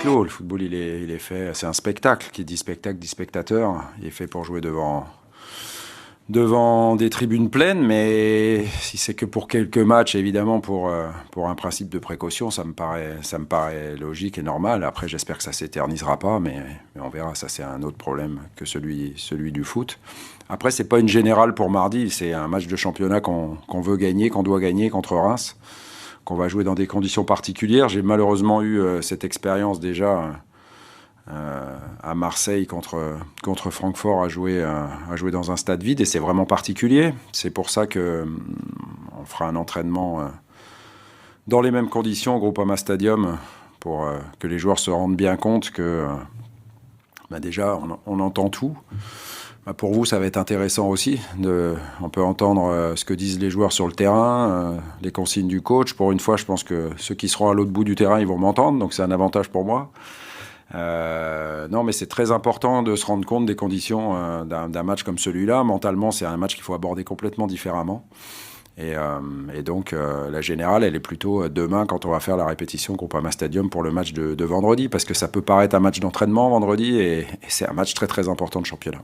clos. Le football, il est fait, c'est un spectacle. Qui dit spectacle, dit spectateur. Il est fait pour jouer devant des tribunes pleines, mais si c'est que pour quelques matchs, évidemment, pour un principe de précaution, ça me paraît logique et normal. Après, j'espère que ça s'éternisera pas, mais on verra. Ça, c'est un autre problème que celui du foot. Après, c'est pas une générale pour mardi. C'est un match de championnat qu'on veut gagner, qu'on doit gagner contre Reims, qu'on va jouer dans des conditions particulières. J'ai malheureusement eu cette expérience déjà à Marseille contre Francfort à jouer dans un stade vide, et c'est vraiment particulier. C'est pour ça que on fera un entraînement dans les mêmes conditions au Groupama Stadium pour que les joueurs se rendent bien compte que déjà on entend tout. Pour vous, ça va être intéressant aussi. On peut entendre ce que disent les joueurs sur le terrain, les consignes du coach. Pour une fois, je pense que ceux qui seront à l'autre bout du terrain, ils vont m'entendre, donc c'est un avantage pour moi. Non, mais c'est très important de se rendre compte des conditions d'un match comme celui-là. Mentalement, c'est un match qu'il faut aborder complètement différemment. Et donc, la générale, elle est plutôt demain quand on va faire la répétition au Groupama Stadium pour le match de vendredi, parce que ça peut paraître un match d'entraînement vendredi, et c'est un match très très important de championnat.